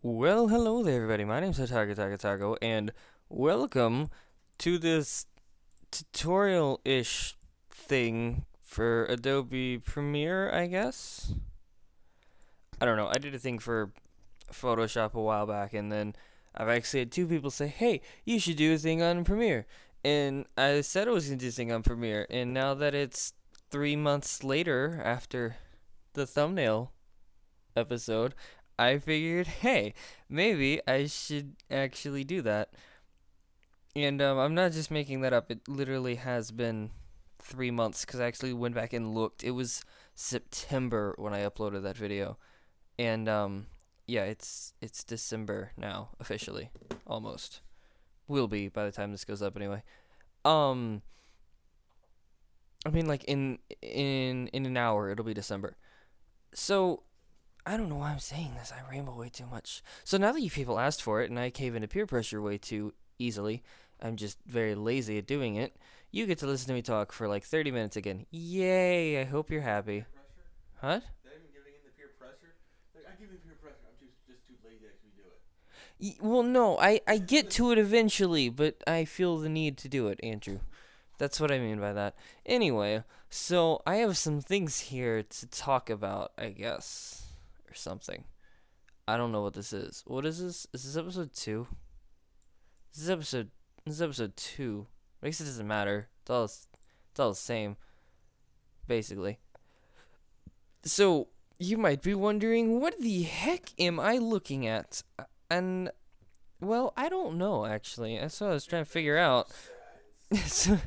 Well, hello there, everybody. My name's OtakuTakaTaco, and welcome to this tutorial-ish thing for Adobe Premiere, I guess? I don't know. I did a thing for Photoshop a while back, and then I've actually had two people say, hey, you should do a thing on Premiere. And I said I was going to do a thing on Premiere, and now that it's 3 months later after the thumbnail episode, I figured, hey, maybe I should actually do that. And I'm not just making that up. It literally has been 3 months because I actually went back and looked. It was September when I uploaded that video, and yeah, it's December now officially, almost. Will be by the time this goes up anyway. Um, I mean, like in an hour it'll be December. So I don't know why I'm saying this. I ramble way too much. So now that you people asked for it and I cave into peer pressure way too easily, I'm just very lazy at doing it. You get to listen to me talk for like 30 minutes again. Yay! I hope you're happy. Pressure? Huh? That even giving in the peer pressure? Like, I give in peer pressure. I'm just too lazy to actually do it. Well, no, I get to it eventually, but I feel the need to do it, Andrew. That's what I mean by that. Anyway, so I have some things here to talk about, I guess, or something. I don't know what this is. What is this? Is this episode 2? This is episode. This is episode 2. I guess it doesn't matter. It's all the same, basically. So you might be wondering, what the heck am I looking at? And well, I don't know actually. That's what I was trying to figure out. so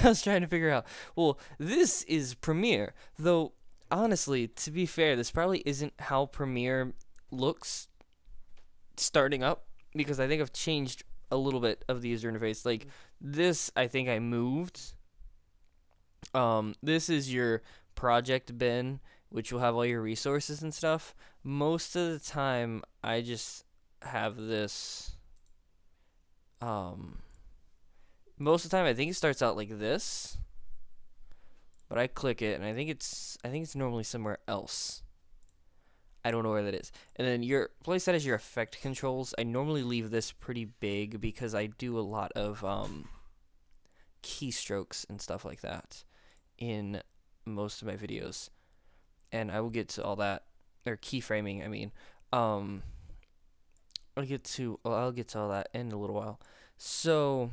I was trying to figure out. Well, this is Premiere, though. Honestly, to be fair, this probably isn't how Premiere looks starting up because I think I've changed a little bit of the user interface. Like this, I think I moved. This is your project bin, which will have all your resources and stuff. Most of the time, I just have this. Um, Most of the time, I think it starts out like this, but I click it, and I think it's normally somewhere else. I don't know where that is. And then your place that is your effect controls. I normally leave this pretty big because I do a lot of keystrokes and stuff like that in most of my videos, and I will get to all that, or keyframing. I mean, um, I'll get to all that in a little while. So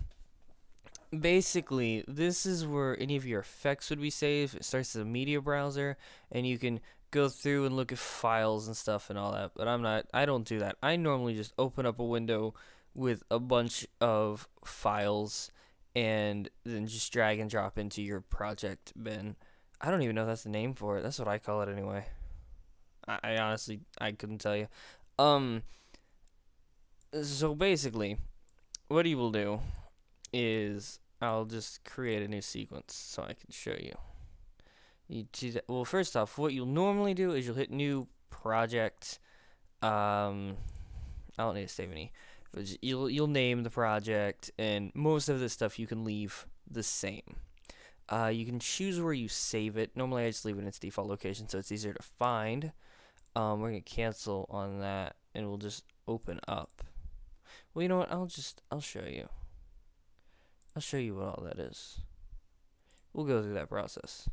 basically, this is where any of your effects would be saved. It starts as a media browser, and you can go through and look at files and stuff and all that. But I don't do that. I normally just open up a window with a bunch of files and then just drag and drop into your project bin. I don't even know if that's the name for it. That's what I call it anyway. I honestly I couldn't tell you. Um so basically, what you will do is I'll just create a new sequence so I can show you. You do that. Well, first off, what you'll normally do is you'll hit new project. I don't need to save any. But you'll name the project, and most of this stuff you can leave the same. You can choose where you save it. Normally, I just leave it in its default location so it's easier to find. We're gonna cancel on that, and we'll just open up. Well, you know what? I'll show you. I'll show you what all that is. We'll go through that process.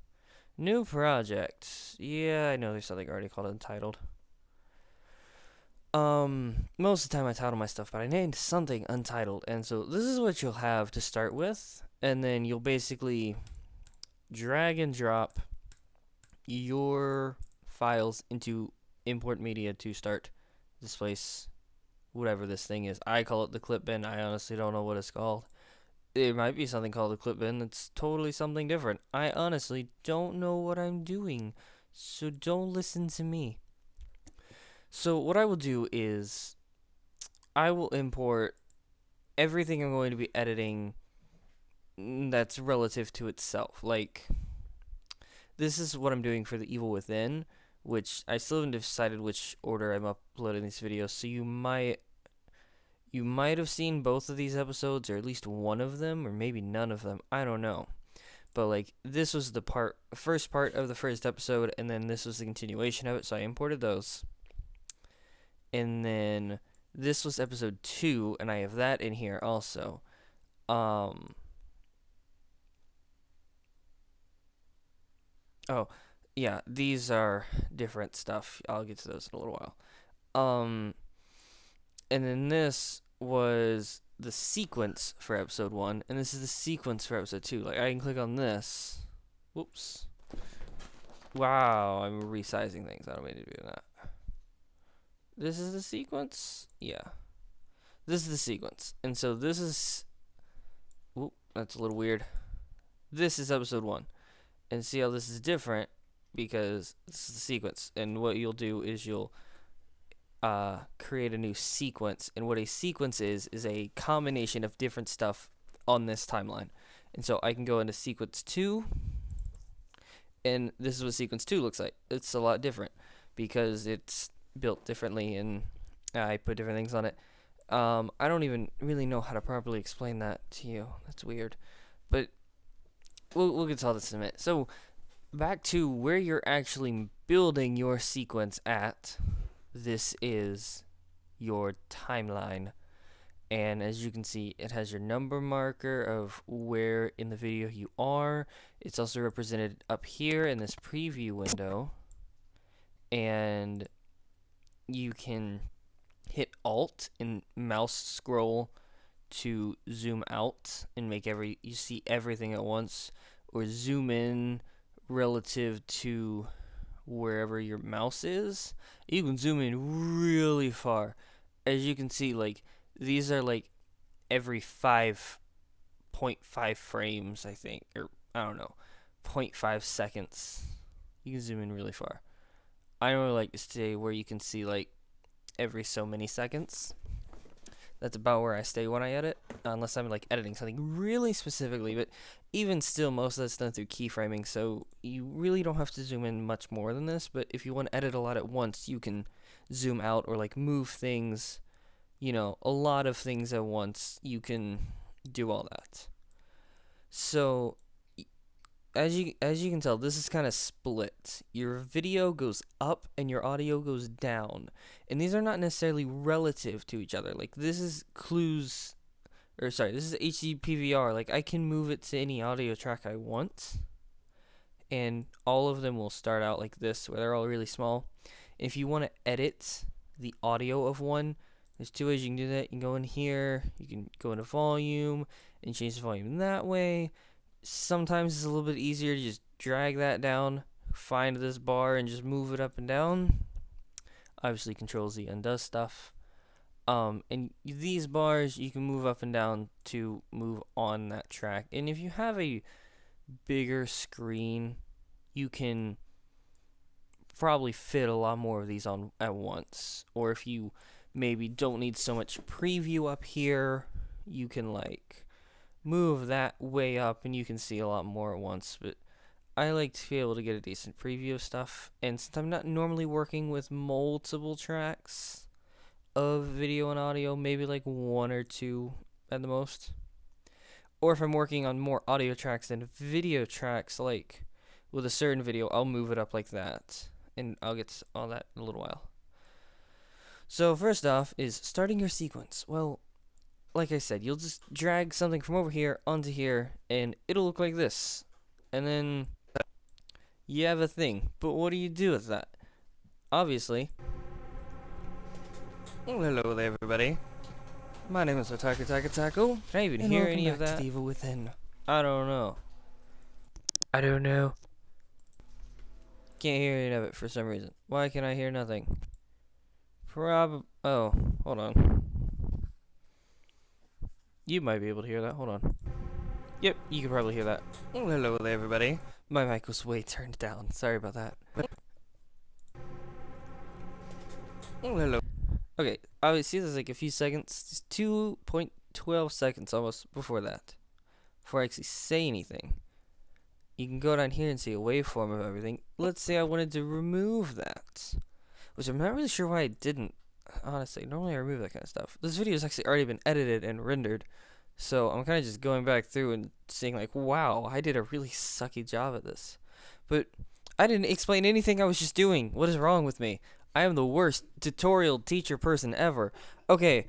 New project. Yeah, I know there's something already called Untitled. Most of the time I title my stuff, but I named something Untitled, and so this is what you'll have to start with, and then you'll basically drag and drop your files into import media to start this place, whatever this thing is. I call it the clip bin. I honestly don't know what it's called. There might be something called a clip bin that's totally something different. I honestly don't know what I'm doing, so don't listen to me. So what I will do is I will import everything I'm going to be editing that's relative to itself. Like this is what I'm doing for the Evil Within, which I still haven't decided which order I'm uploading these videos. So you might have seen both of these episodes, or at least one of them, or maybe none of them. I don't know. But like this was the first part of the first episode, and then this was the continuation of it. So I imported those, and then this was episode 2, and I have that in here also. Um, oh, yeah, these are different stuff. I'll get to those in a little while. Um, and then this was the sequence for episode 1, and this is the sequence for episode 2. Like, I can click on this. Whoops. Wow, I'm resizing things. I don't mean to do that. This is the sequence? Yeah. This is the sequence. And so this is... Oop, that's a little weird. This is episode 1. And see how this is different? Because this is the sequence. And what you'll do is you'll create a new sequence. And what a sequence is a combination of different stuff on this timeline. And so I can go into sequence 2. And this is what sequence 2 looks like. It's a lot different because it's built differently and I put different things on it. I don't even really know how to properly explain that to you. That's weird. But we'll get to all this in a minute. So back to where you're actually building your sequence at. This is your timeline. And as you can see, it has your number marker of where in the video you are. It's also represented up here in this preview window. And you can hit Alt and mouse scroll to zoom out and make you see everything at once, or zoom in relative to wherever your mouse is. You can zoom in really far. As you can see, like, these are like every 5.5 frames, I think, or I don't know, 0.5 seconds. You can zoom in really far. I normally like to stay where you can see like every so many seconds. That's about where I stay when I edit, unless I'm like editing something really specifically. But even still, most of that's done through keyframing, so you really don't have to zoom in much more than this. But if you want to edit a lot at once, you can zoom out or like move things, a lot of things at once. You can do all that. So as you can tell, this is kind of split. Your video goes up and your audio goes down. And these are not necessarily relative to each other. Like, this is this is HD PVR. Like, I can move it to any audio track I want. And all of them will start out like this, where they're all really small. If you want to edit the audio of one, there's 2 ways you can do that. You can go in here, you can go into volume, and change the volume that way. Sometimes it's a little bit easier to just drag that down, find this bar, and just move it up and down. Obviously, Control-Z undoes stuff. And these bars, you can move up and down to move on that track. And if you have a bigger screen, you can probably fit a lot more of these on at once. Or if you maybe don't need so much preview up here, you can like move that way up and you can see a lot more at once. But I like to be able to get a decent preview of stuff, and since I'm not normally working with multiple tracks of video and audio, maybe like 1 or 2 at the most, or if I'm working on more audio tracks than video tracks, like with a certain video, I'll move it up like that, and I'll get to all that in a little while. So first off is starting your sequence. Well, like I said, you'll just drag something from over here onto here, and it'll look like this. And then you have a thing. But what do you do with that? Obviously. Oh, hello there, everybody. My name is OtakuTakaTaco. Can I even hear any of that? Evil Within. I don't know. Can't hear any of it for some reason. Why can I hear nothing? Oh, hold on. You might be able to hear that. Hold on. Yep, you can probably hear that. Oh, hello there, everybody. My mic was way turned down. Sorry about that. Oh, hello. Okay, obviously there's like a few seconds. Just 2.12 seconds almost before that. Before I actually say anything. You can go down here and see a waveform of everything. Let's say I wanted to remove that. Which I'm not really sure why I didn't. Honestly, normally I remove that kind of stuff. This video has actually already been edited and rendered, so I'm kind of just going back through and seeing like, wow, I did a really sucky job at this. But I didn't explain anything I was just doing. What is wrong with me? I am the worst tutorial teacher person ever. Okay,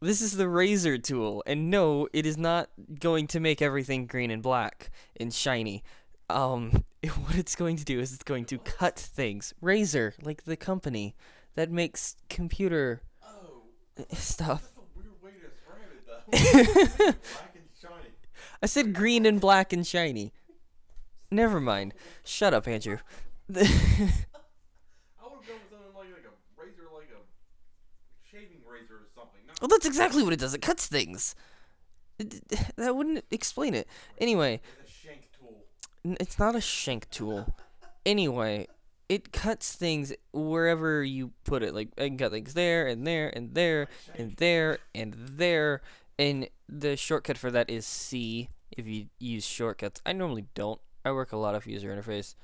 this is the razor tool, and no, it is not going to make everything green and black and shiny. What it's going to do is it's going to cut things. Razor, like the company that makes computer Oh, stuff. that's a weird way to describe it, though. Black and shiny. I said green and black and shiny. Never mind. Shut up, Andrew. I would have gone with something like a razor, like a shaving razor or something. No. Well, that's exactly what it does. It cuts things. That wouldn't explain it. Anyway, It's a shank tool. it's not a shank tool. Anyway, it cuts things wherever you put it. Like, I can cut things there, and there, and there, and there, and there. And the shortcut for that is C if you use shortcuts. I normally don't. I work a lot of user interface.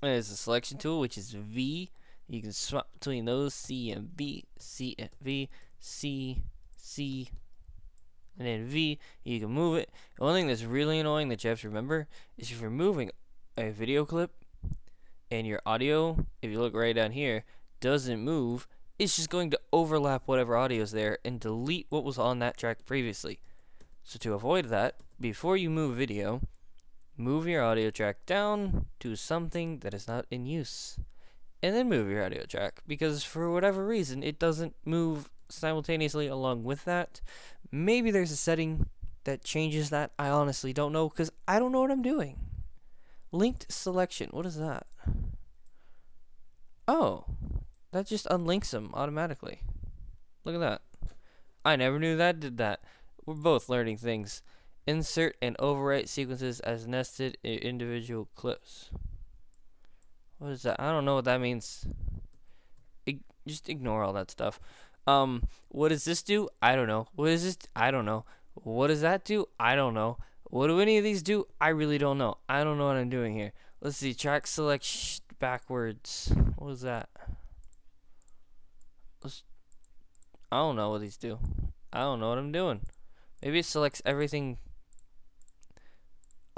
There's a selection tool, which is V. You can swap between those, C and V, C and V, C, C, and then V. You can move it. The only thing that's really annoying that you have to remember is if you're moving a video clip and your audio, if you look right down here, doesn't move, it's just going to overlap whatever audio is there and delete what was on that track previously. So to avoid that, before you move video, move your audio track down to something that is not in use. And then move your audio track, because for whatever reason, it doesn't move simultaneously along with that. Maybe there's a setting that changes that. I honestly don't know, because I don't know what I'm doing. Linked selection. What is that? Oh, that just unlinks them automatically. Look at that. I never knew that did that. We're both learning things. Insert and overwrite sequences as nested individual clips. What is that? I don't know what that means. Just ignore all that stuff. What does this do? I don't know. What is this? I don't know. What does that do? I don't know. What do any of these do? I really don't know. I don't know what I'm doing here. Let's see. Track select backwards. What is that? I don't know what these do. I don't know what I'm doing. Maybe it selects everything.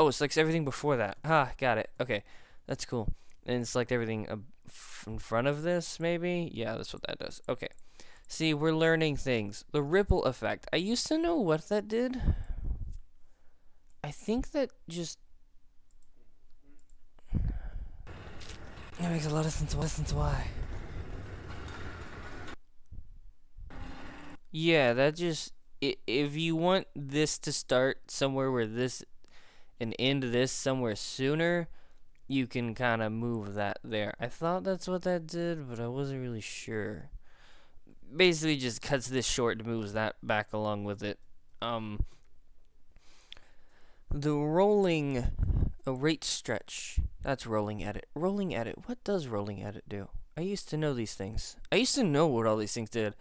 Oh, it selects everything before that. Ah, got it. Okay, that's cool. And select everything in front of this, maybe? Yeah, that's what that does. Okay. See, we're learning things. The ripple effect. I used to know what that did. I think that just... That makes a lot of sense why. Yeah, that just... If you want this to start somewhere where this... and end this somewhere sooner, you can kind of move that there. I thought that's what that did, but I wasn't really sure. Basically just cuts this short and moves that back along with it. The rolling rate stretch. That's rolling edit. Rolling edit. What does rolling edit do? I used to know these things. I used to know what all these things did.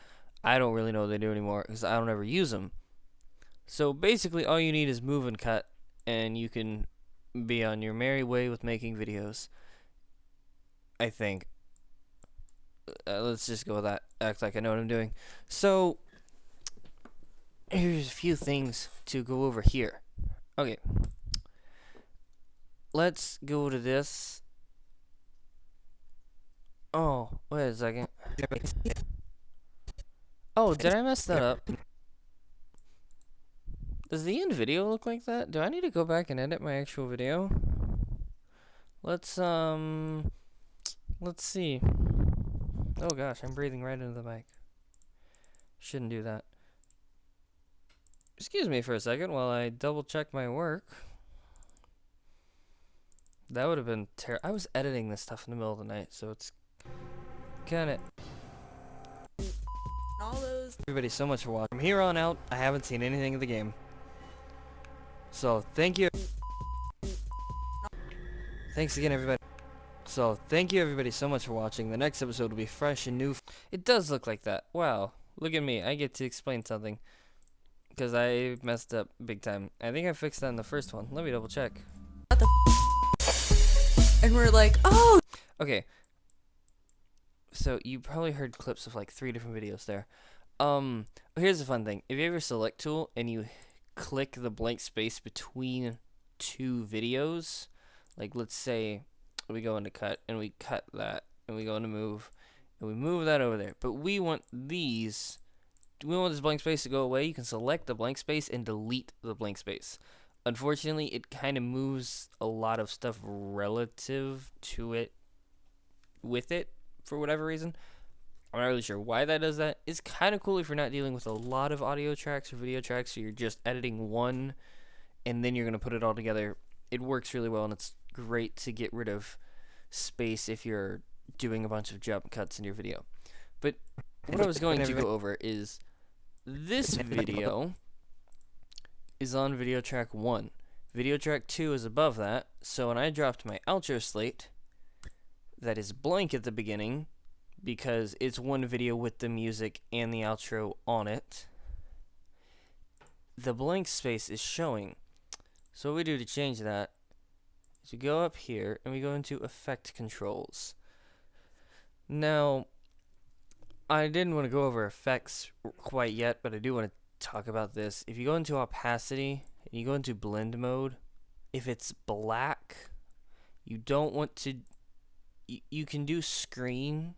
I don't really know what they do anymore because I don't ever use them. So basically all you need is move and cut, and you can be on your merry way with making videos. I think. Let's just go with that. Act like I know what I'm doing. So, here's a few things to go over here. Okay. Let's go to this. Oh, wait a second. Oh, did I mess that up? Does the end video look like that? Do I need to go back and edit my actual video? Let's see. Oh gosh, I'm breathing right into the mic. Shouldn't do that. Excuse me for a second while I double check my work. That would have been I was editing this stuff in the middle of the night, so it's kind of... Everybody so much for watching. From here on out, I haven't seen anything of the game. So, thank you. Thanks again, everybody. So, thank you everybody so much for watching. The next episode will be fresh and new. It does look like that. Wow. Look at me. I get to explain something. Because I messed up big time. I think I fixed that in the first one. Let me double check. And we're like, oh! Okay. So, you probably heard clips of like 3 different videos there. Here's the fun thing. If you have your select tool and you click the blank space between 2 videos, like let's say we go into cut and we cut that, and we go into move, and we move that over there. But we want these, we want this blank space to go away. You can select the blank space and delete the blank space. Unfortunately, it kind of moves a lot of stuff relative to it with it for whatever reason. I'm not really sure why that does that. It's kind of cool if you're not dealing with a lot of audio tracks or video tracks, so you're just editing one and then you're going to put it all together. It works really well, and it's great to get rid of space if you're doing a bunch of jump cuts in your video. But what I was going to go over is this video is on video track 1. Video track 2 is above that, so when I dropped my outro slate, that is blank at the beginning, because it's one video with the music and the outro on it, the blank space is showing. So what we do to change that is we go up here and we go into effect controls. Now, I didn't want to go over effects quite yet, but I do want to talk about this. If you go into opacity and you go into blend mode, if it's black, you don't want to, you can do screen,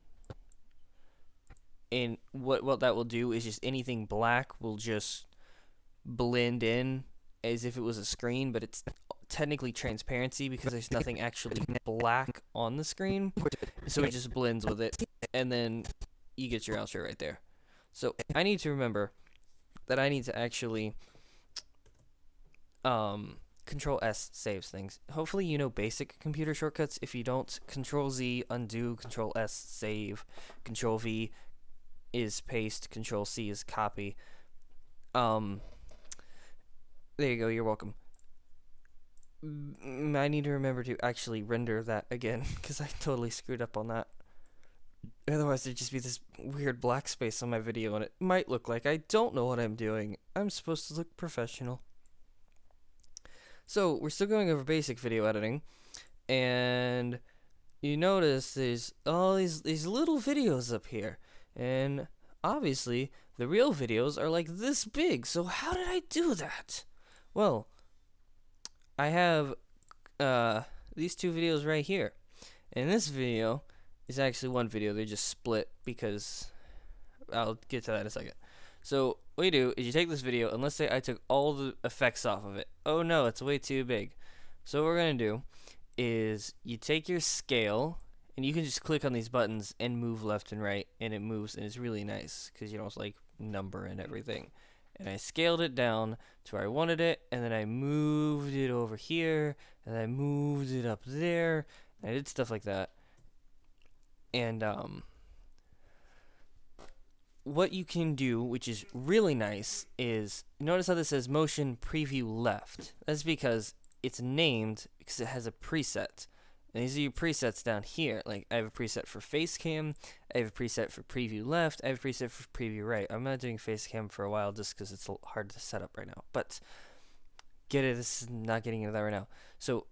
and what that will do is just anything black will just blend in as if it was a screen, but it's technically transparency because there's nothing actually black on the screen, so it just blends with it, and then you get your outro right there. So I need to remember that I need to actually Control S saves things. Hopefully you know basic computer shortcuts. If you don't, Control Z undo, Control S save, Control V is paste, Control C is copy. There you go, you're welcome. I need to remember to actually render that again, because I totally screwed up on that. Otherwise there'd just be this weird black space on my video, and it might look like I don't know what I'm doing. I'm supposed to look professional. So, we're still going over basic video editing, and you notice there's all these little videos up here, and obviously the real videos are like this big, so how did I do that? Well, I have these two videos right here, and this video is actually one video. They're just split because I'll get to that in a second. So what you do is you take this video, and let's say I took all the effects off of it. Oh no, it's way too big. So what we're going to do is you take your scale, and you can just click on these buttons and move left and right, and it moves, and it's really nice because you know it's like number and everything. And I scaled it down to where I wanted it, and then I moved it over here, and I moved it up there, and I did stuff like that. And what you can do, which is really nice, is notice how this says motion preview left. That's because it's named because it has a preset. And these are your presets down here. Like, I have a preset for face cam, I have a preset for preview left, I have a preset for preview right. I'm not doing face cam for a while just because it's hard to set up right now. But get it, this is not getting into that right now. So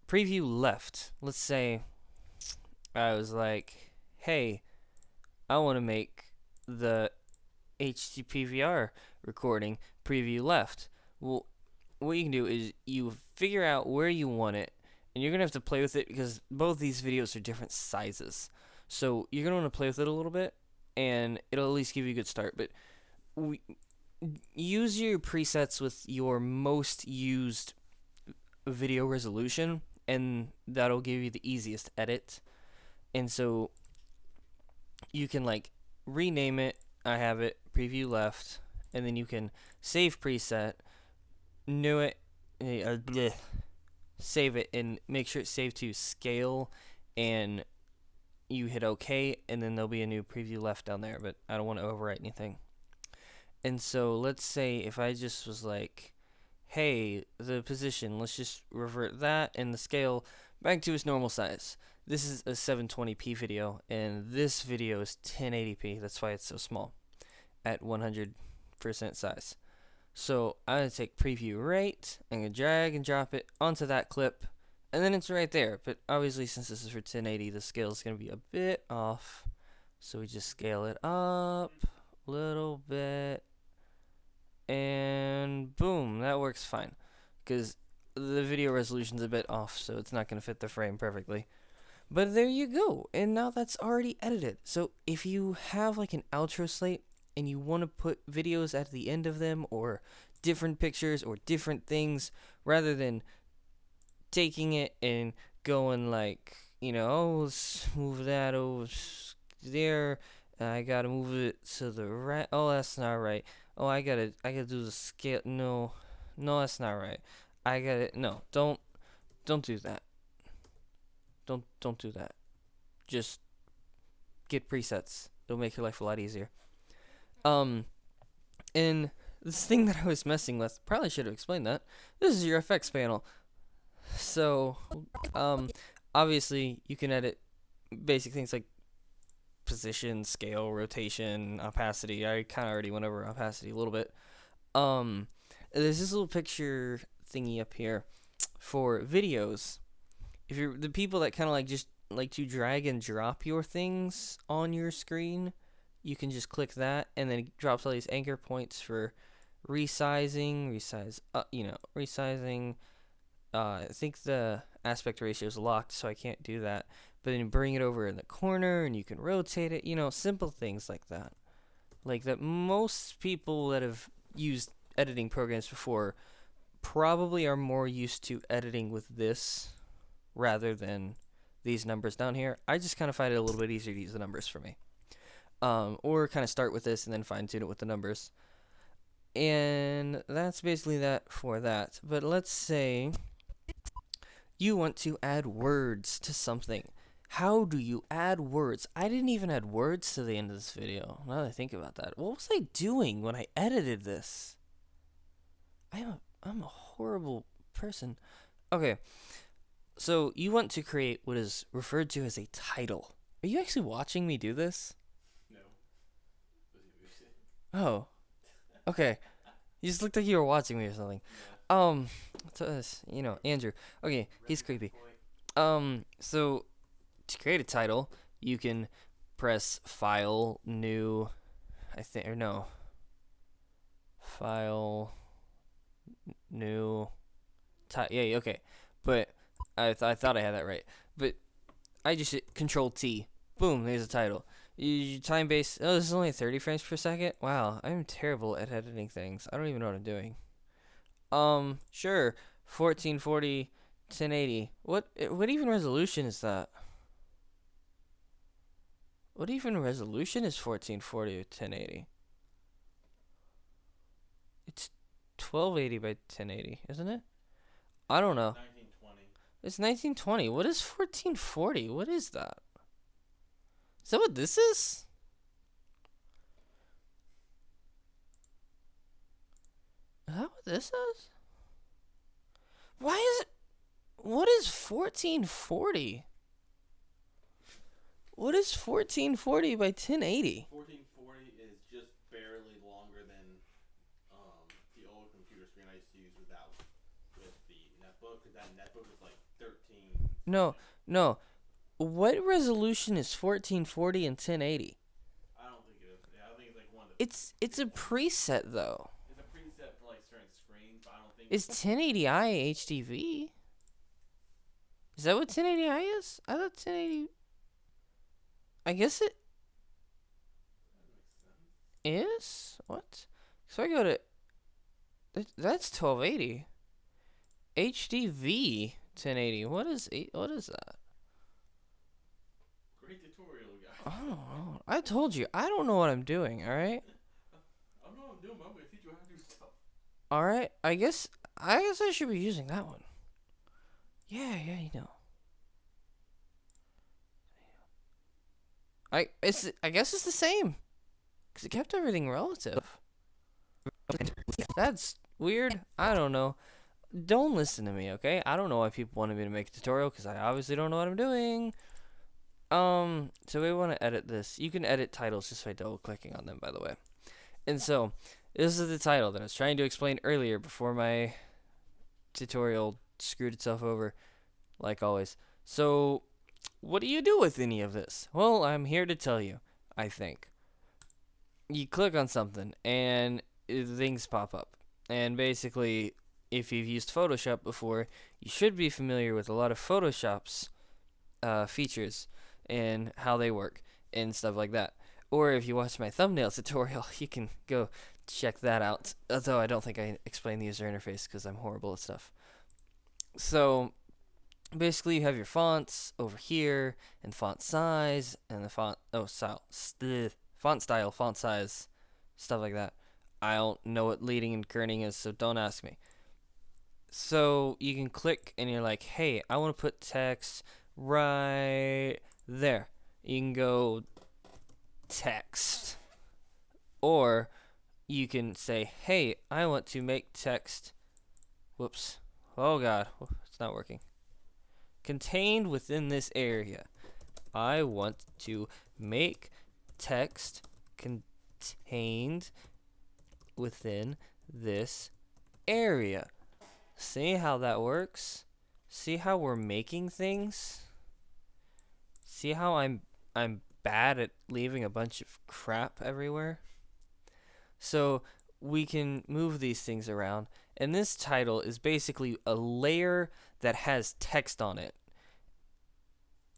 preview left, let's say I was like, hey, I want to make the HTPVR recording preview left. Well, what you can do is you figure out where you want it, and you're gonna have to play with it because both these videos are different sizes. So you're gonna want to play with it a little bit, and it'll at least give you a good start. But use your presets with your most used video resolution, and that'll give you the easiest edit. And so you can like rename it. I have it preview left, and then you can save preset, new it, save it, and make sure it's saved to scale, and you hit OK, and then there'll be a new preview left down there, but I don't want to overwrite anything. And so let's say if I just was like, hey, the position, let's just revert that and the scale back to its normal size. This is a 720p video, and this video is 1080p. That's why it's so small at 100% size. So I'm going to take preview right, I'm going to drag and drop it onto that clip, and then it's right there. But obviously, since this is for 1080, the scale is going to be a bit off. So we just scale it up a little bit, and boom, that works fine. Because the video resolution's a bit off, so it's not going to fit the frame perfectly. But there you go. And now that's already edited. So if you have like an outro slate and you want to put videos at the end of them or different pictures or different things rather than taking it and going like, oh, let's move that over there. I gotta move it to the right. Oh, that's not right. Oh, I gotta do the scale. No, no, that's not right. I gotta, no, don't do that. Don't do that. Just get presets. It'll make your life a lot easier. Um, and this thing that I was messing with, probably should have explained that. This is your effects panel. So, um, obviously you can edit basic things like position, scale, rotation, opacity. I kind of already went over opacity a little bit. Um, there's this little picture thingy up here for videos. If you're the people that kind of like just like to drag and drop your things on your screen, you can just click that, and then it drops all these anchor points for resizing. I think the aspect ratio is locked, so I can't do that. But then you bring it over in the corner, and you can rotate it. Simple things like that. Like that, most people that have used editing programs before probably are more used to editing with this rather than these numbers down here. I just kind of find it a little bit easier to use the numbers for me. Or kind of start with this and then fine tune it with the numbers. And that's basically that for that. But let's say you want to add words to something. How do you add words? I didn't even add words to the end of this video. Now that I think about that, what was I doing when I edited this? I'm a horrible person. Okay, so you want to create what is referred to as a title. Are you actually watching me do this? No. Oh, okay. You just looked like you were watching me or something. Andrew. Okay, he's creepy. So to create a title, you can press File, New, File, New, yeah, okay. But I thought I had that right. But I just hit Control T. Boom, there's a title. Time base. Oh, this is only 30 frames per second. Wow, I'm terrible at editing things. I don't even know what I'm doing. Sure. 1440, 1080. What even resolution is that? What even resolution is 1440 or 1080? It's 1280 by 1080, isn't it? I don't know. 1920. It's 1920. What is 1440? What is that? Is that what this is? Is that what this is? Why is it? What is 1440? What is 1440 by 1080? 1440 is just barely longer than the old computer screen I used to use with the netbook. Because that netbook was like 13. No. What resolution is 1440 and 1080? I don't think it is. Yeah, I think it's like one of the. It's a preset though. It's a preset for like certain screens, but I don't think. It's 1080i HDV. Is that what 1080i is? I thought 1080. I guess it is? What? So I go to. That's 1280. HDV 1080. What is that? Great tutorial, guys. I don't know. I told you, I don't know what I'm doing, alright? I don't know what I'm doing, but I'm going to teach you how to do stuff. Alright, I guess I should be using that one. Yeah, you know. I guess it's the same. Because it kept everything relative. That's weird. I don't know. Don't listen to me, okay? I don't know why people wanted me to make a tutorial, because I obviously don't know what I'm doing. So we want to edit this. You can edit titles just by double clicking on them, by the way. And so, this is the title that I was trying to explain earlier before my tutorial screwed itself over, like always. So, what do you do with any of this? Well, I'm here to tell you, I think. You click on something, and things pop up. And basically, if you've used Photoshop before, you should be familiar with a lot of Photoshop's features and how they work and stuff like that. Or if you watch my thumbnail tutorial, you can go check that out. Although I don't think I explained the user interface because I'm horrible at stuff. So basically, you have your fonts over here, and font size, and the font style, font size, stuff like that. I don't know what leading and kerning is, so don't ask me. So you can click, and you're like, hey, I want to put text right there. You can go text, or you can say, hey, I want to make text. Whoops. Oh God, it's not working. Contained within this area. I want to make text contained within this area. See how that works? See how we're making things? See how I'm bad at leaving a bunch of crap everywhere? So we can move these things around, and this title is basically a layer that has text on it.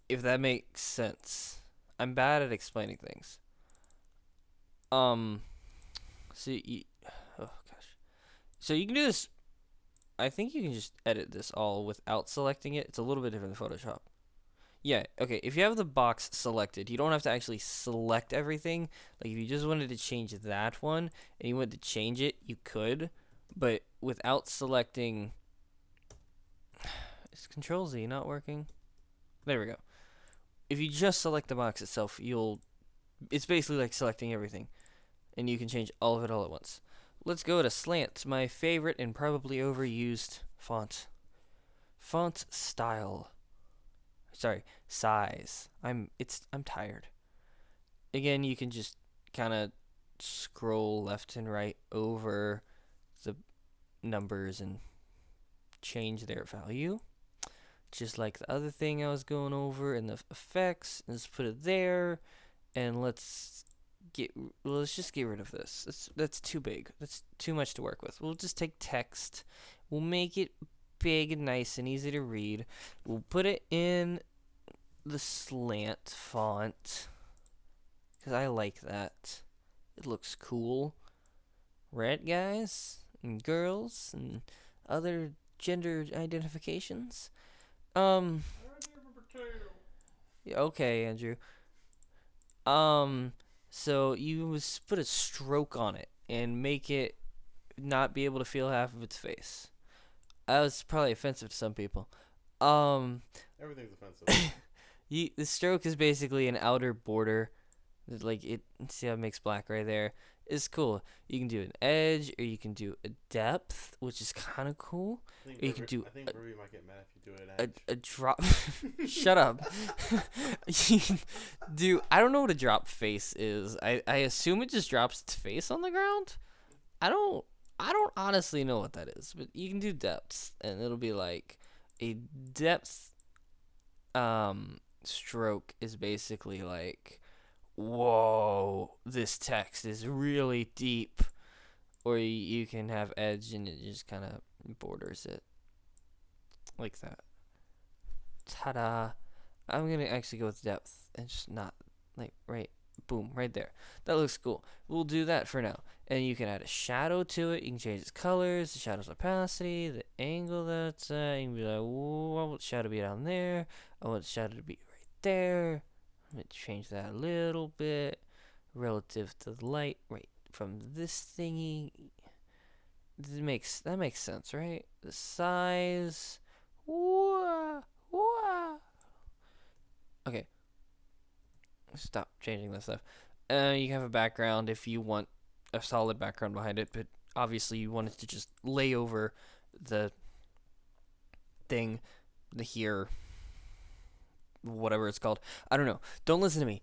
If that makes sense. I'm bad at explaining things. So oh gosh. So you can do this. I think you can just edit this all without selecting it. It's a little bit different than Photoshop. Yeah, okay. If you have the box selected, you don't have to actually select everything. Like if you just wanted to change that one and you wanted to change it, you could. But without selecting, is Control Z not working? There we go. If you just select the box itself, it's basically like selecting everything, and you can change all of it all at once. Let's go to Slant, my favorite and probably overused font. Font style. Sorry, size. I'm tired. Again, you can just kind of scroll left and right over the numbers and change their value. Just like the other thing I was going over in the effects. Let's put it there, and let's just get rid of this. That's too big. That's too much to work with. We'll just take text. We'll make it big and nice and easy to read. We'll put it in the slant font because I like that. It looks cool. Right, guys and girls and other gender identifications? Okay, Andrew. So you put a stroke on it and make it not be able to feel half of its face. That was probably offensive to some people. Everything's offensive. The stroke is basically an outer border. Like it, see how it makes black right there. It's cool. You can do an edge, or you can do a depth, which is kind of cool. I Or you can do think Ruby might get mad if you do an edge. a drop. Shut up. You can do. I don't know what a drop face is. I assume it just drops its face on the ground. I don't honestly know what that is, but you can do depths, and it'll be like a depth stroke is basically like, whoa, this text is really deep. Or you can have edge, and it just kind of borders it like that. Ta-da. I'm gonna actually go with depth and just not like right, boom, right there. That looks cool. We'll do that for now. And you can add a shadow to it. You can change its colors, the shadow's opacity, the angle that's at. You can be like, whoa, I want the shadow to be down there. I want the shadow to be right there. I'm gonna change that a little bit relative to the light right from this thingy. That makes sense, right? The size. Whoa, whoa. Okay. Stop changing that stuff. You can have a background if you want a solid background behind it, but obviously you want it to just lay over the thing, whatever it's called. I don't know. Don't listen to me.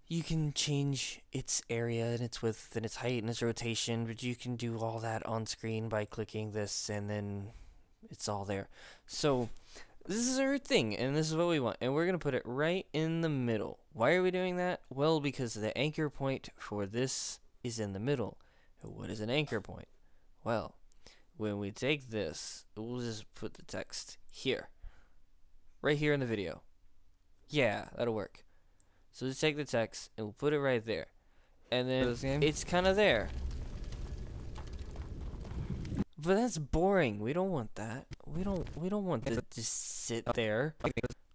You can change its area and its width and its height and its rotation, but you can do all that on screen by clicking this, and then it's all there. So this is our thing, and this is what we want, and we're going to put it right in the middle. Why are we doing that? Well, because the anchor point for this is in the middle. What is an anchor point? Well, when we take this, we'll just put the text here. Right here in the video. Yeah, that'll work. So just take the text and we'll put it right there. And then it's kind of there. But that's boring. We don't want that. We don't want to just sit there.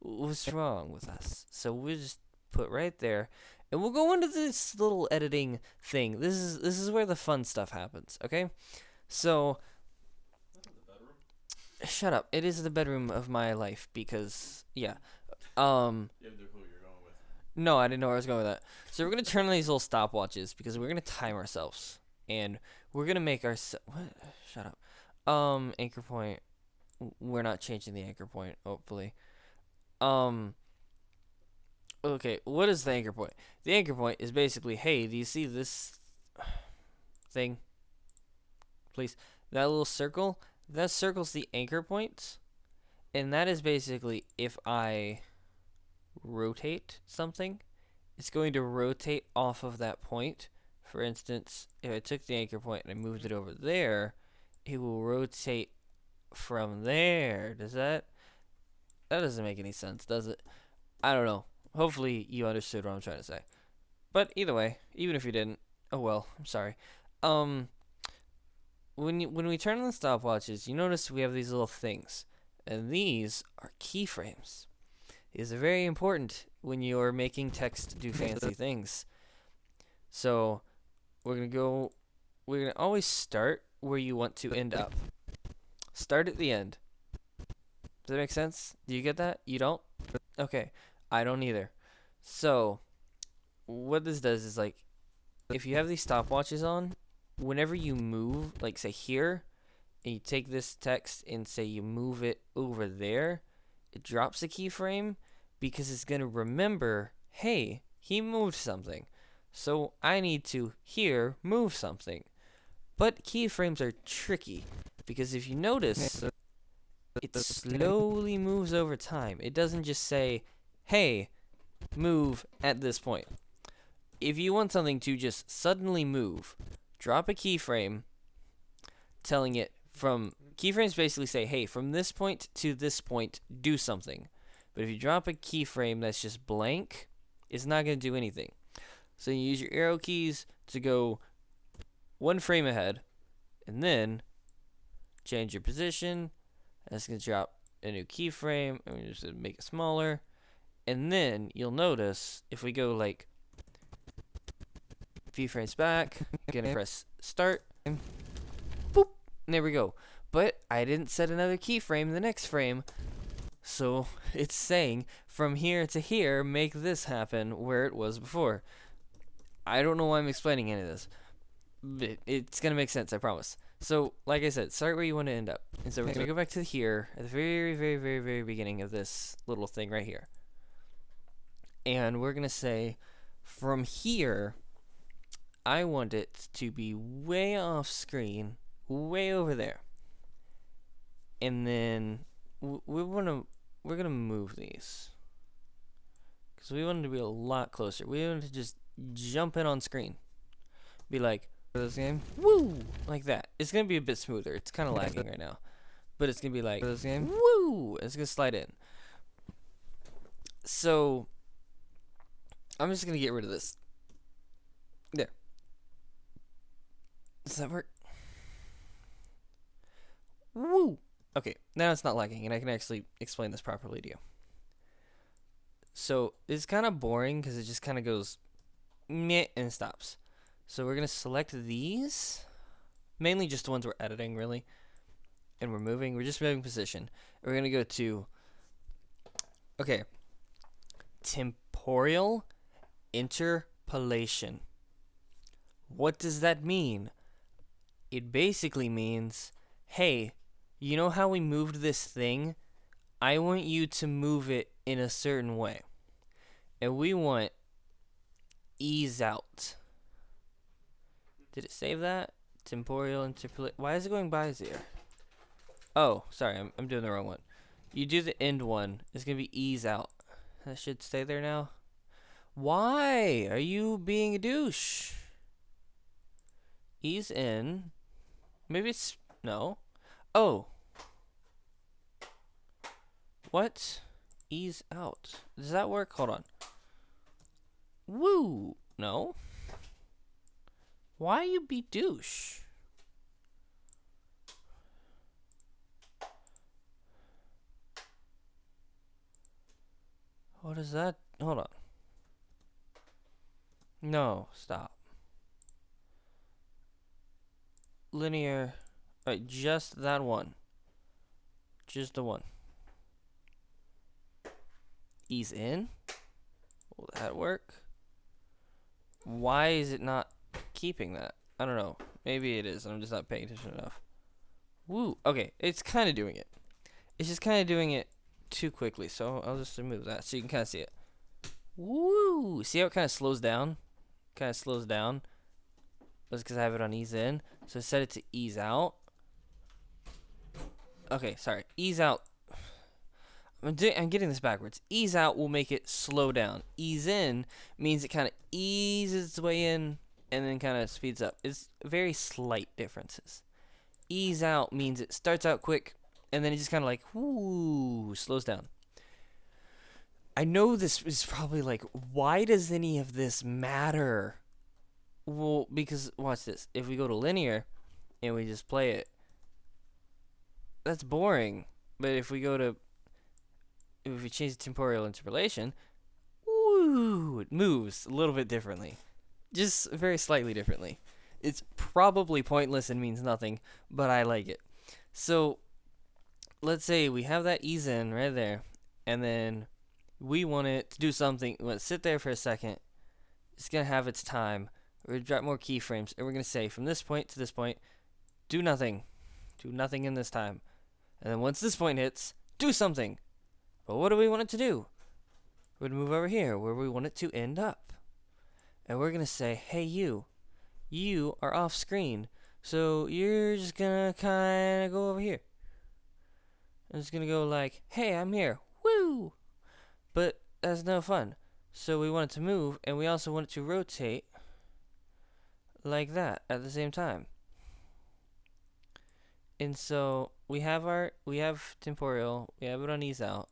What's wrong with us? So we'll just put right there. And we'll go into this little editing thing. This is where the fun stuff happens, okay? So shut up. It is the bedroom of my life because yeah. You have no clue what you're going with. No, I didn't know where I was going with that. So we're gonna turn on these little stopwatches because we're gonna time ourselves, and we're gonna make our what? Shut up. Anchor point. We're not changing the anchor point. Hopefully. Okay. What is the anchor point? The anchor point is basically, hey, do you see this thing? Please, that little circle. That circle's the anchor point, and that is basically if I rotate something, it's going to rotate off of that point. For instance, if I took the anchor point and I moved it over there, it will rotate from there. That doesn't make any sense, does it? I don't know. Hopefully you understood what I'm trying to say. But either way, even if you didn't, oh well, I'm sorry. When we turn on the stopwatches, you notice we have these little things, and these are keyframes. These are very important when you're making text do fancy things. So we're gonna always start where you want to end up. Start at the end. Does that make sense? Do you get that? You don't? Okay. I don't either. So what this does is, like, if you have these stopwatches on, whenever you move, like say here, and you take this text and say you move it over there, it drops a keyframe because it's going to remember, hey, he moved something. So I need to here move something. But keyframes are tricky because if you notice, it slowly moves over time. It doesn't just say, hey, move at this point. If you want something to just suddenly move, drop a keyframe telling it from keyframes basically say, hey, from this point to this point, do something. But if you drop a keyframe that's just blank, it's not going to do anything. So you use your arrow keys to go one frame ahead, and then change your position. That's going to drop a new keyframe, and we're just going to make it smaller. And then you'll notice if we go like a few frames back, you're going to press start. Boop. And there we go. But I didn't set another keyframe in the next frame. So it's saying from here to here, make this happen where it was before. I don't know why I'm explaining any of this. But it's going to make sense, I promise. So, like I said, start where you want to end up. And so we're going to go back to here at the very, very, very, very beginning of this little thing right here. And we're going to say, from here, I want it to be way off screen, way over there. And then we're going to move these. Because we want it to be a lot closer. We want it to just jump in on screen. Be like, for this game, woo! Like that. It's going to be a bit smoother. It's kind of lagging right now. But it's going to be like, for this game, woo! It's going to slide in. So I'm just going to get rid of this. There. Does that work? Woo! Okay, now it's not lagging, and I can actually explain this properly to you. So it's kind of boring because it just kind of goes meh and stops. So we're going to select these, mainly just the ones we're editing, really. And we're moving. We're just moving position. We're going to go to, okay, temporal interpolation. What does that mean? It basically means, hey, you know how we moved this thing? I want you to move it in a certain way. And we want ease out. Did it save that? Temporal interpolation. Why is it going by 0? Oh, sorry, I'm doing the wrong one. You do the end one. It's going to be ease out. That should stay there now. Why are you being a douche? Ease in. Maybe it's... No. Oh. What? Ease out. Does that work? Hold on. Woo! No. Why you be douche? What is that? Hold on. No, stop. Linear. Right, just that one. Just the one. Ease in? Will that work? Why is it not keeping that? I don't know. Maybe it is. I'm just not paying attention enough. Woo. Okay, it's kind of doing it. It's just kind of doing it too quickly. So I'll just remove that so you can kind of see it. Woo. See how it kind of slows down? Kind of slows down. That's because I have it on ease in. So set it to ease out. Okay, sorry. Ease out. I'm getting this backwards. Ease out will make it slow down. Ease in means it kind of eases its way in and then kind of speeds up. It's very slight differences. Ease out means it starts out quick and then it just kind of like, whoo, slows down. I know this is probably like, why does any of this matter? Well, because, watch this. If we go to linear and we just play it, that's boring. But if we change the temporal interpolation, woo, it moves a little bit differently. Just very slightly differently. It's probably pointless and means nothing, but I like it. So, let's say we have that ease in right there, and then we want it to do something. We want to sit there for a second. It's going to have its time. We're going to drop more keyframes, and we're going to say from this point to this point, do nothing. Do nothing in this time. And then once this point hits, do something. But what do we want it to do? We're going to move over here where we want it to end up. And we're going to say, hey, you are off screen. So you're just going to kind of go over here. I'm just going to go like, hey, I'm here. Woo! But that's no fun. So we want it to move, and we also want it to rotate like that at the same time. And so we have temporal, we have it on ease out.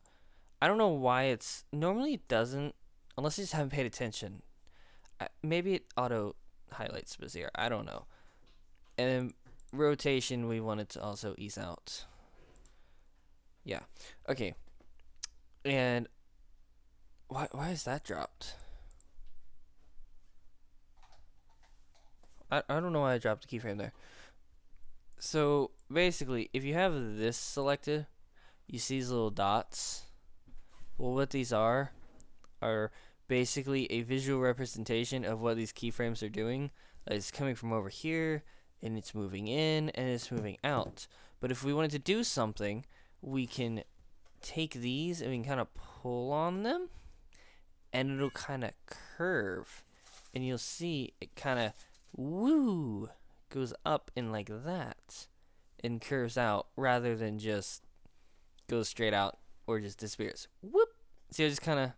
I don't know why normally it doesn't, unless you just haven't paid attention. Maybe it auto highlights Bezier, I don't know. And then rotation, we want it to also ease out. Yeah, okay. And why is that dropped? I don't know why I dropped the keyframe there. So basically, if you have this selected, you see these little dots. Well, what these are basically a visual representation of what these keyframes are doing. It's coming from over here, and it's moving in, and it's moving out. But if we wanted to do something, we can take these and we can kind of pull on them, and it'll kind of curve. And you'll see it kind of, woo, goes up and like that, and curves out rather than just goes straight out or just disappears. Whoop! See, I just kind of,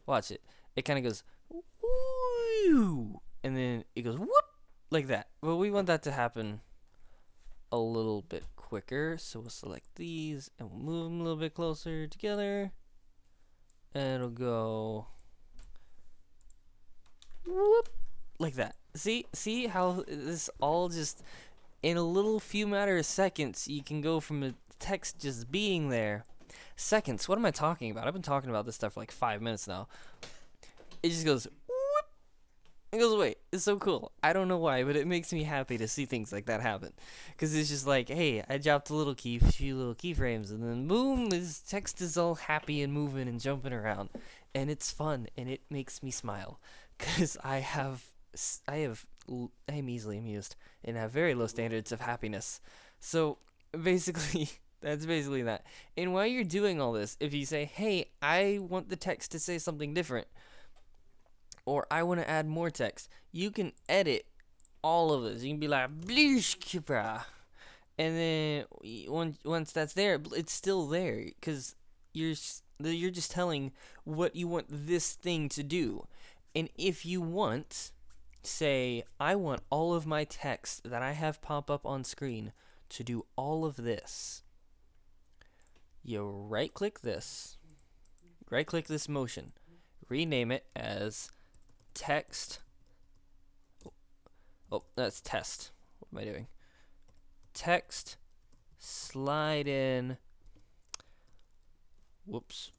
watch it. It kind of goes, woo, and then it goes, whoop, like that. But we want that to happen a little bit quicker, so we'll select these and we'll move them a little bit closer together, and it'll go, whoop, like that. See how this all just in a little few matter of seconds you can go from the text just being there. Seconds, what am I talking about? I've been talking about this stuff for like 5 minutes now. It just goes whoop, it goes away. It's so cool. I don't know why, but it makes me happy to see things like that happen, because it's just like, hey, I dropped a few little keyframes, and then boom, this text is all happy and moving and jumping around, and it's fun, and it makes me smile, because I am easily amused and have very low standards of happiness. So basically, that's basically that. And while you're doing all this, if you say, hey, I want the text to say something different, or I want to add more text, you can edit all of this. You can be like, and then once that's there, it's still there, because you're just telling what you want this thing to do. And if you want, say, I want all of my text that I have pop up on screen to do all of this. You right click this, right click this motion, rename it as text. Oh, that's test. What am I doing? Text slide in. Whoops.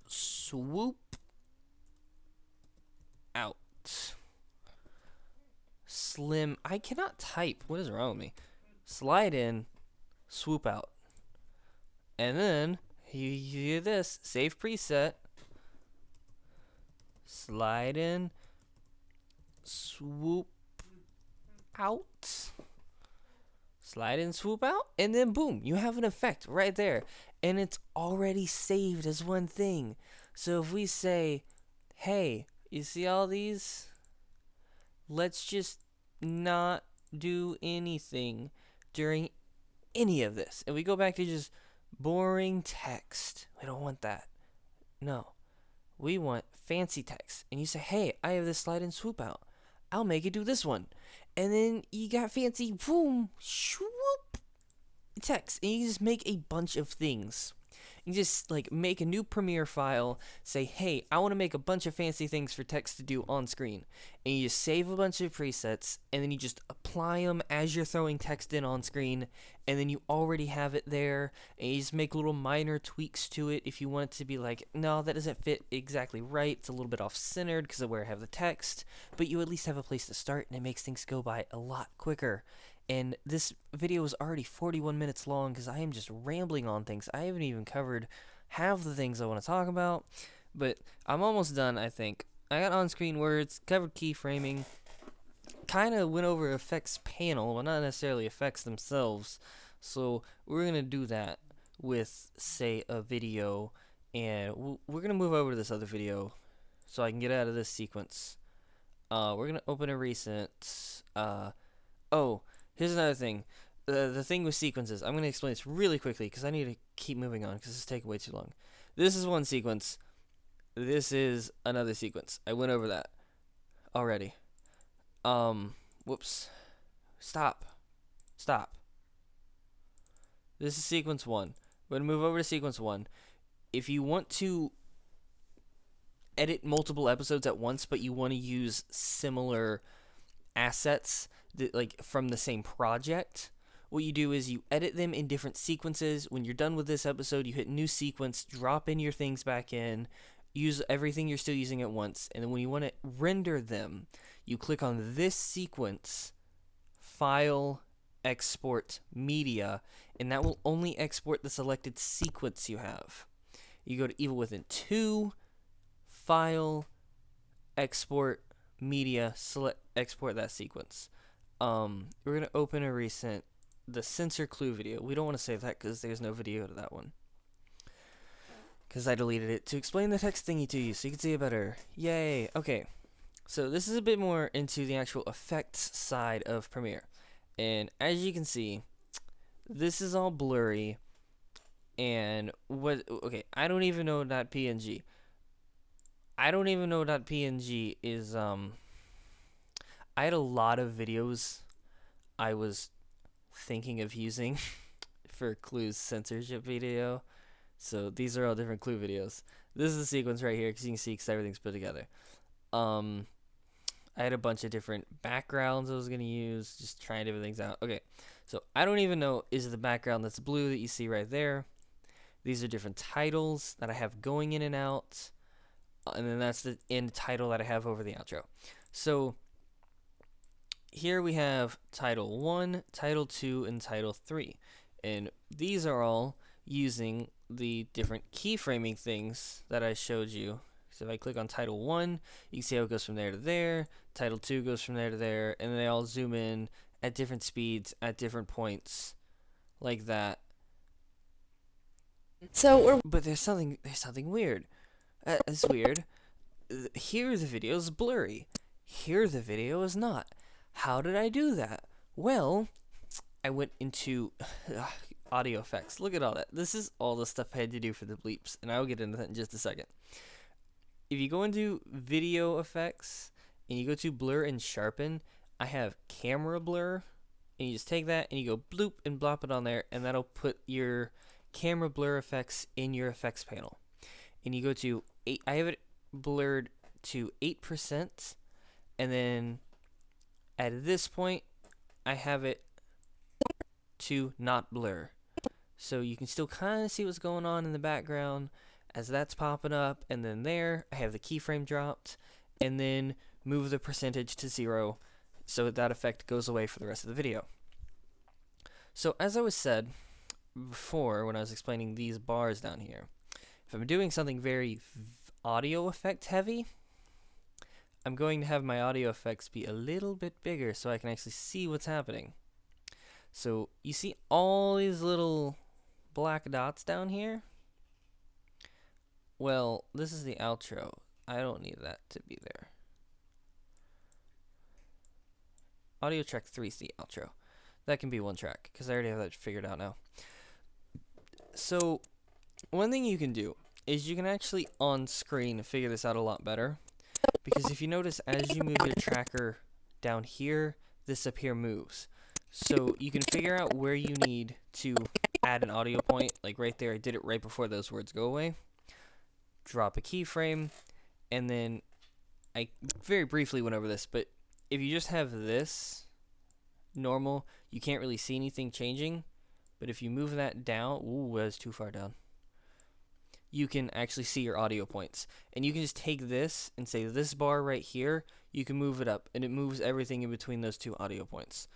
Swoop out. Slim. I cannot type. What is wrong with me? Slide in, swoop out. And then you do this. Save preset. Slide in, swoop out. Slide in, swoop out. And then boom, you have an effect right there. And it's already saved as one thing. So if we say, hey, you see all these? Let's just not do anything during any of this. And we go back to just boring text. We don't want that. No. We want fancy text. And you say, hey, I have this slide and swoop out. I'll make it do this one. And then you got fancy, boom, swoop, text. And you just make a bunch of things. You just like make a new Premiere file, say, hey, I want to make a bunch of fancy things for text to do on screen. And you just save a bunch of presets, and then you just apply them as you're throwing text in on screen, and then you already have it there, and you just make little minor tweaks to it if you want it to be like, no, that doesn't fit exactly right, it's a little bit off-centered because of where I have the text, but you at least have a place to start, and it makes things go by a lot quicker. And this video is already 41 minutes long because I am just rambling on things. I haven't even covered half the things I want to talk about, but I'm almost done, I think. I got on-screen words, covered keyframing, kind of went over effects panel, but not necessarily effects themselves. So we're going to do that with, say, a video, and we're going to move over to this other video so I can get out of this sequence. We're going to open a recent, oh, here's another thing. The thing with sequences, I'm going to explain this really quickly because I need to keep moving on because this is taking way too long. This is one sequence. This is another sequence. I went over that already. Whoops. Stop. This is sequence 1. We're going to move over to sequence 1. If you want to edit multiple episodes at once, but you want to use similar assets that, like, from the same project, what you do is you edit them in different sequences. When you're done with this episode, you hit new sequence, drop in your things back in, use everything you're still using at once, and then when you want to render them, you click on this sequence, File, Export, Media, and that will only export the selected sequence you have. You go to Evil Within 2, File, Export, Media, select, export that sequence. We're going to open a recent, the sensor clue video. We don't want to save that because there's no video to that one. Because I deleted it to explain the text thingy to you so you can see it better. Yay! Okay, so this is a bit more into the actual effects side of Premiere. And as you can see, this is all blurry. And okay, I don't even know .png. I don't even know .png is, I had a lot of videos I was thinking of using for Clue's censorship video. So these are all different Clue videos. This is the sequence right here because you can see because everything's put together. I had a bunch of different backgrounds I was going to use, just trying different things out. Okay, so I don't even know, is the background that's blue that you see right there. These are different titles that I have going in and out. And then that's the end title that I have over the outro. So here we have title 1, title 2, and title 3. And these are all using the different keyframing things that I showed you. So if I click on title 1, you can see how it goes from there to there. Title 2 goes from there to there. And they all zoom in at different speeds at different points like that. But there's something weird. It's weird. Here the video is blurry. Here the video is not. How did I do that? Well, I went into audio effects. Look at all that. This is all the stuff I had to do for the bleeps, and I will get into that in just a second. If you go into video effects and you go to blur and sharpen, I have camera blur, and you just take that and you go bloop and blop it on there, and that'll put your camera blur effects in your effects panel. and you go to 8. I have it blurred to 8%, and then at this point I have it to not blur. So you can still kind of see what's going on in the background as that's popping up, and then there I have the keyframe dropped, and then move the percentage to 0 so that effect goes away for the rest of the video. So as I was said before when I was explaining these bars down here, if I'm doing something very audio effect heavy, I'm going to have my audio effects be a little bit bigger so I can actually see what's happening. So you see all these little black dots down here? Well, this is the outro. I don't need that to be there. Audio track 3 is the outro. That can be one track, because I already have that figured out now. So, one thing you can do is you can actually on screen figure this out a lot better. Because if you notice, as you move your tracker down here, this up here moves. So you can figure out where you need to add an audio point. Like right there, I did it right before those words go away. Drop a keyframe, and then I very briefly went over this, but if you just have this normal, you can't really see anything changing. But if you move that down, ooh, that's too far down, you can actually see your audio points. And you can just take this and say this bar right here, you can move it up, and it moves everything in between those two audio points.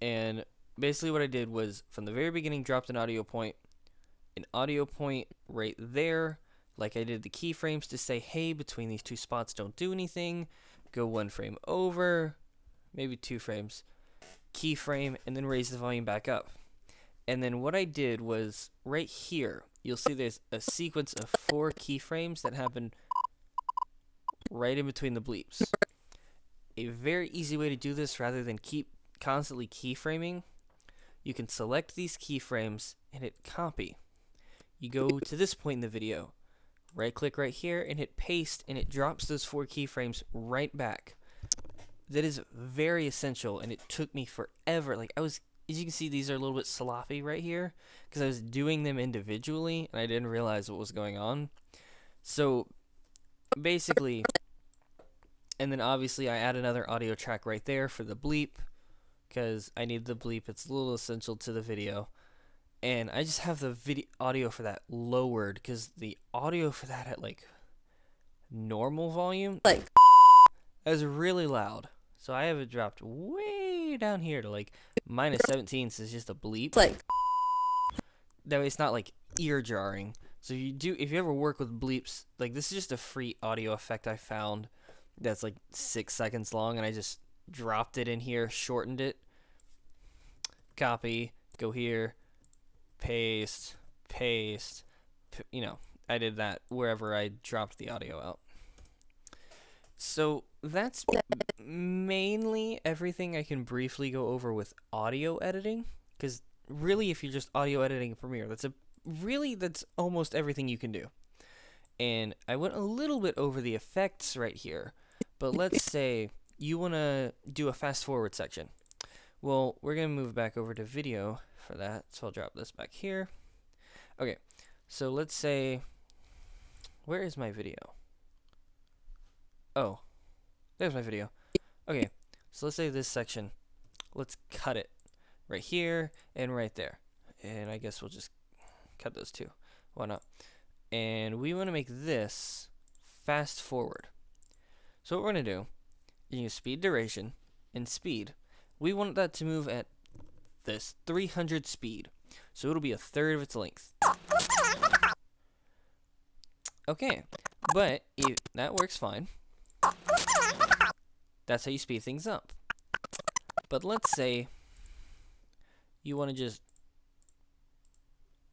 And basically what I did was, from the very beginning, dropped an audio point right there, like I did the keyframes to say, hey, between these two spots, don't do anything. Go 1 frame over, maybe 2 frames, keyframe, and then raise the volume back up. And then what I did was, right here, you'll see there's a sequence of 4 keyframes that happen right in between the bleeps. A very easy way to do this, rather than keep constantly keyframing, you can select these keyframes and hit copy. You go to this point in the video, right click right here and hit paste, and it drops those 4 keyframes right back. That is very essential, and it took me forever. Like, as you can see, these are a little bit sloppy right here because I was doing them individually and I didn't realize what was going on. So basically, and then obviously I add another audio track right there for the bleep, because I need the bleep. It's a little essential to the video. And I just have the video audio for that lowered, because the audio for that at like normal volume, like, is really loud. So I have it dropped way down here to like -17, so it's just a bleep. Like, that way it's not like ear jarring. So if you ever work with bleeps, like, this is just a free audio effect I found that's like 6 seconds long, and I just dropped it in here, shortened it, copy, go here, paste, you know, I did that wherever I dropped the audio out. So that's mainly everything I can briefly go over with audio editing, because really, if you're just audio editing in Premiere, that's almost everything you can do. And I went a little bit over the effects right here, but let's say you want to do a fast forward section. Well, we're going to move back over to video for that, so I'll drop this back here. Okay, so let's say, where is my video? Oh, there's my video. Okay, so let's say this section, let's cut it right here and right there. And I guess we'll just cut those two. Why not? And we want to make this fast forward. So what we're going to do, you use speed duration and speed. We want that to move at this 300 speed. So it'll be a third of its length. Okay, but that works fine. That's how you speed things up. But let's say you want to just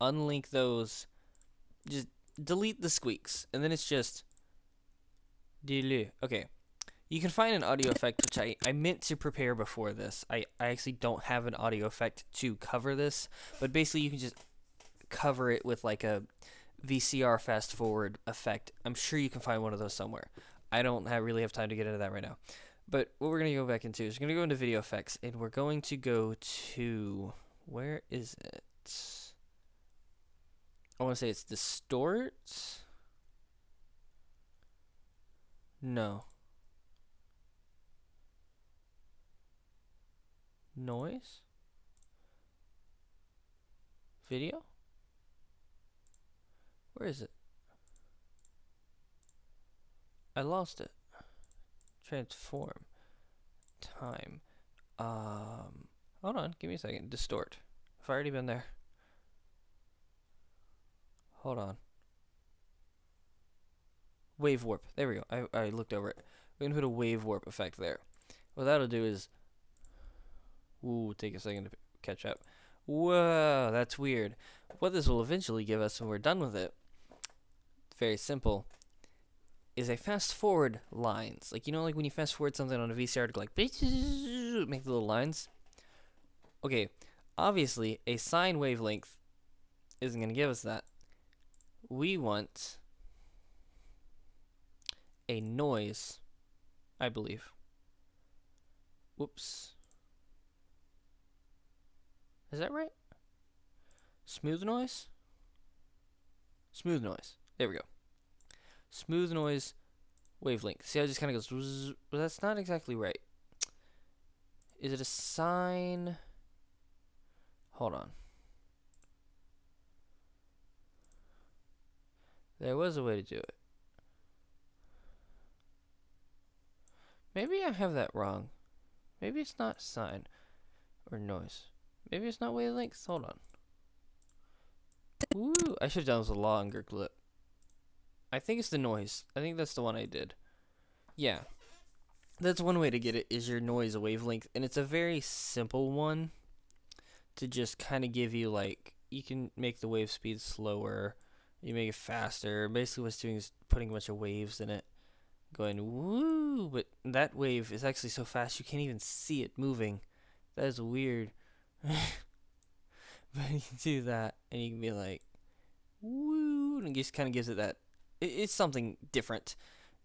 unlink those, just delete the squeaks, and then it's just delete. Okay, you can find an audio effect, which I meant to prepare before this. I actually don't have an audio effect to cover this, but basically you can just cover it with like a VCR fast forward effect. I'm sure you can find one of those somewhere. I don't really have time to get into that right now. But what we're going to go back into is we're going to go into video effects, and we're going to go to, where is it? I want to say it's distort. No. Noise? Video? Where is it? I lost it. Transform. Time. Hold on. Give me a second. Distort. I've already been there. Hold on. Wave warp. There we go. I looked over it. We're gonna put a wave warp effect there. What that'll do is, ooh, take a second to catch up. Whoa, that's weird. What this will eventually give us when we're done with it, very simple, is a fast forward lines. Like, you know, like when you fast forward something on a VCR to go like, make the little lines. Okay, obviously a sine wavelength isn't gonna give us that. We want a noise, I believe. Whoops. Is that right? Smooth noise? Smooth noise. There we go. Smooth noise wavelength. See how it just kind of goes, but that's not exactly right. Is it a sine? Hold on. There was a way to do it. Maybe I have that wrong. Maybe it's not sine or noise. Maybe it's not wavelength. Hold on. Woo! I should have done this with a longer clip. I think it's the noise. I think that's the one I did. Yeah. That's one way to get it, is your noise wavelength. And it's a very simple one to just kind of give you, like, you can make the wave speed slower. You make it faster. Basically what it's doing is putting a bunch of waves in it. Going, woo! But that wave is actually so fast you can't even see it moving. That is weird. But you can do that, and you can be like, woo! And it just kind of gives it that. It's something different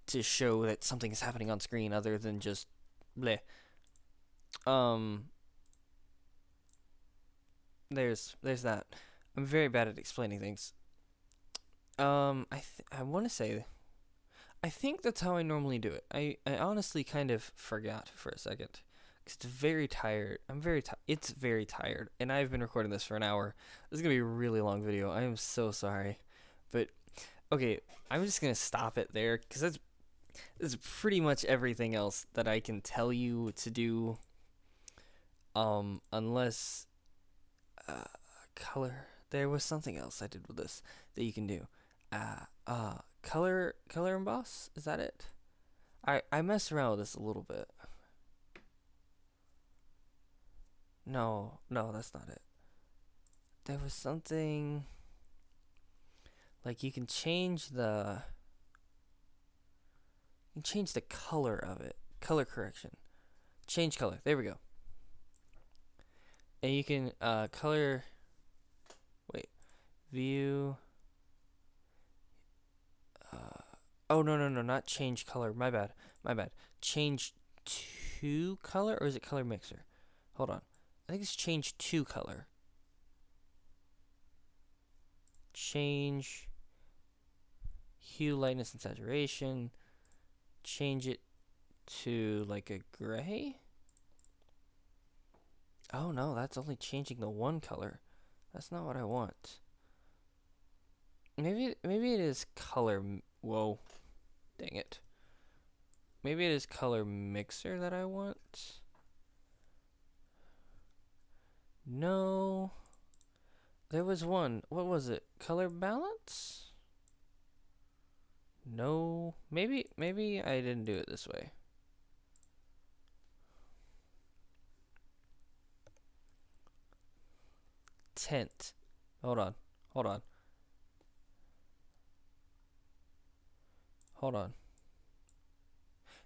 to show that something is happening on screen other than just bleh. There's that. I'm very bad at explaining things. I want to say, I think that's how I normally do it. I honestly kind of forgot for a second. It's very tired. It's very tired, and I've been recording this for an hour. This is gonna be a really long video. I am so sorry, but okay, I'm just gonna stop it there because that's pretty much everything else that I can tell you to do. Unless color. There was something else I did with this that you can do. Color emboss. Is that it? I messed around with this a little bit. No, that's not it. There was something like you can change the color of it. Color correction. Change color. There we go. And you can color. Wait. View. Oh no, not change color. My bad. Change to color, or is it color mixer? Hold on. I think it's change to color. Change hue, lightness, and saturation. Change it to like a gray. Oh no, that's only changing the one color. That's not what I want. Maybe it is color. Whoa, dang it. Maybe it is color mixer that I want. No. There was one. What was it? Color balance? No. Maybe I didn't do it this way. Tint. Hold on.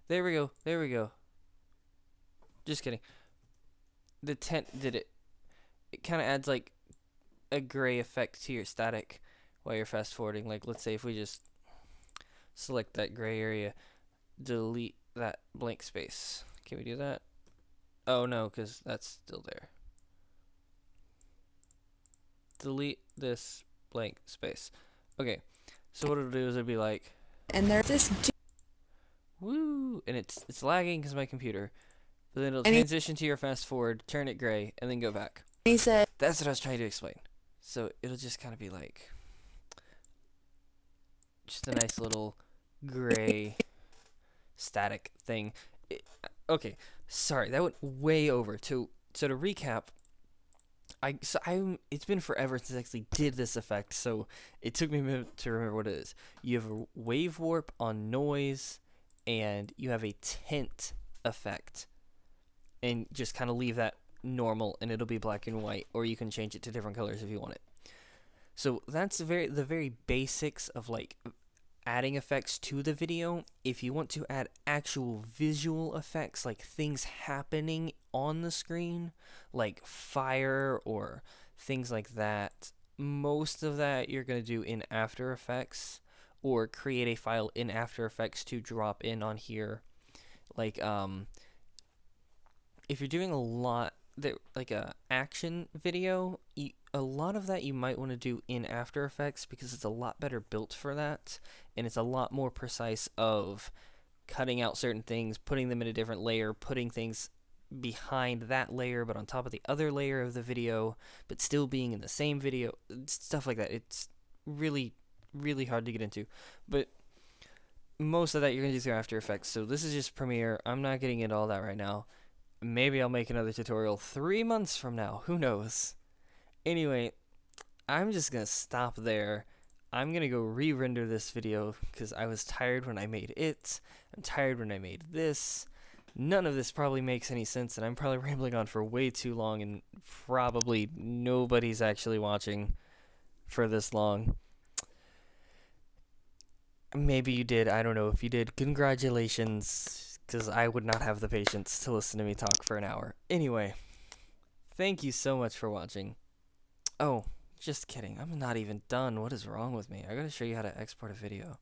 There we go. Just kidding. The tint did it. It kind of adds like a gray effect to your static while you're fast forwarding. Like, let's say if we just select that gray area, delete that blank space. Can we do that? Oh no, because that's still there. Delete this blank space. Okay, so what it'll do is it'll be like, and there's this woo, and it's lagging because of my computer. But then it'll And transition to your fast forward, turn it gray, and then go back. he said, That's what I was trying to explain. So it'll just kind of be like just a nice little gray static thing. Okay, sorry, that went way over. So to recap, it's been forever since I actually did this effect, so it took me a minute to remember what it is. You have a wave warp on noise, and you have a tint effect, and just kind of leave that normal, and it'll be black and white, or you can change it to different colors if you want it. So that's the very basics of like adding effects to the video. If you want to add actual visual effects, like things happening on the screen, like fire or things like that, most of that you're going to do in After Effects, or create a file in After Effects to drop in on here. Like if you're doing a lot like a action video, a lot of that you might want to do in After Effects because it's a lot better built for that, and it's a lot more precise of cutting out certain things, putting them in a different layer, putting things behind that layer but on top of the other layer of the video, but still being in the same video, stuff like that. It's really, really hard to get into, but most of that you're going to do through After Effects. So this is just Premiere. I'm not getting into all that right now. Maybe I'll make another tutorial 3 months from now. Who knows? Anyway, I'm just going to stop there. I'm going to go re-render this video because I was tired when I made it. I'm tired when I made this. None of this probably makes any sense, and I'm probably rambling on for way too long, and probably nobody's actually watching for this long. Maybe you did. I don't know if you did. Congratulations, because I would not have the patience to listen to me talk for an hour. Anyway, thank you so much for watching. Oh, just kidding. I'm not even done. What is wrong with me? I gotta show you how to export a video.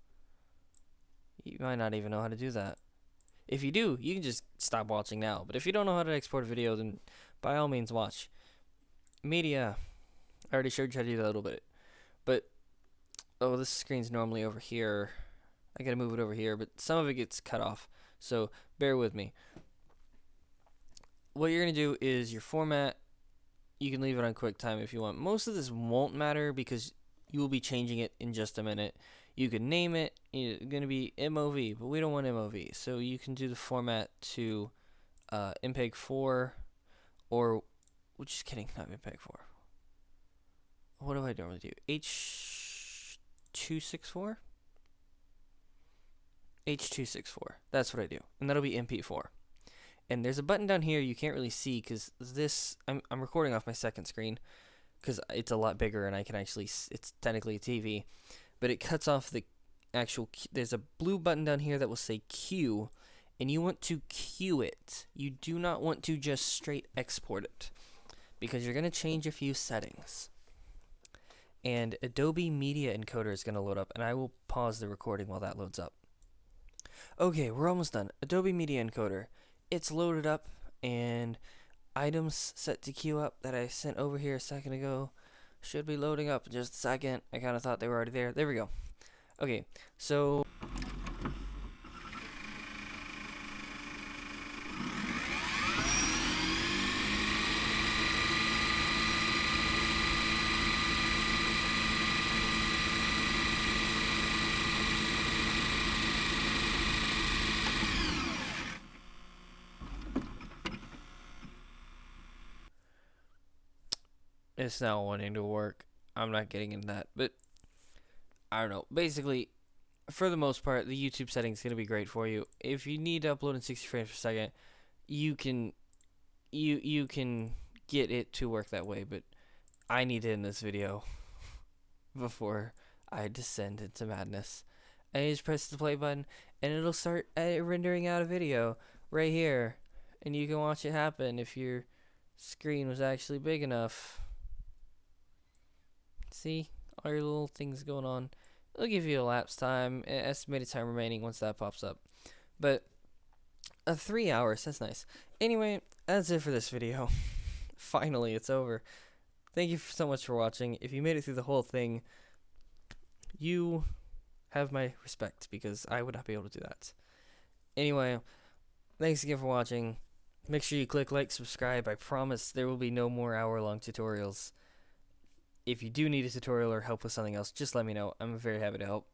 You might not even know how to do that. If you do, you can just stop watching now. But if you don't know how to export a video, then by all means watch. Media. I already showed you how to do that a little bit. But, oh, this screen's normally over here. I gotta move it over here, but some of it gets cut off. So, bear with me. What you're gonna do is your format, you can leave it on QuickTime if you want. Most of this won't matter because you will be changing it in just a minute. You can name it. It's going to be MOV, but we don't want MOV. So you can do the format to MPEG 4 or, just kidding, not MPEG 4. What do I normally do? H.264? H.264. That's what I do. And that'll be MP4. And there's a button down here you can't really see because this, I'm recording off my second screen because it's a lot bigger and I can actually, it's technically a TV. But it cuts off the actual, there's a blue button down here that will say Q, and you want to queue it. You do not want to just straight export it, because you're going to change a few settings. And Adobe Media Encoder is going to load up, and I will pause the recording while that loads up. Okay, we're almost done. Adobe Media Encoder. It's loaded up, and items set to queue up that I sent over here a second ago should be loading up in just a second. I kind of thought they were already there. There we go. Okay, so it's not wanting to work. I'm not getting into that, but I don't know. Basically, for the most part, the YouTube setting is going to be great for you. If you need to upload in 60 frames per second, you can get it to work that way, but I need to end this video before I descend into madness. I just press the play button, and it'll start rendering out a video right here, and you can watch it happen if your screen was actually big enough. See? All your little things going on. It'll give you a lapse time, estimated time remaining once that pops up. But 3 hours, that's nice. Anyway, that's it for this video. Finally, it's over. Thank you so much for watching. If you made it through the whole thing, you have my respect because I would not be able to do that. Anyway, thanks again for watching. Make sure you click like, subscribe. I promise there will be no more hour-long tutorials. If you do need a tutorial or help with something else, just let me know. I'm very happy to help.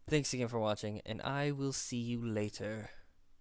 Thanks again for watching, and I will see you later.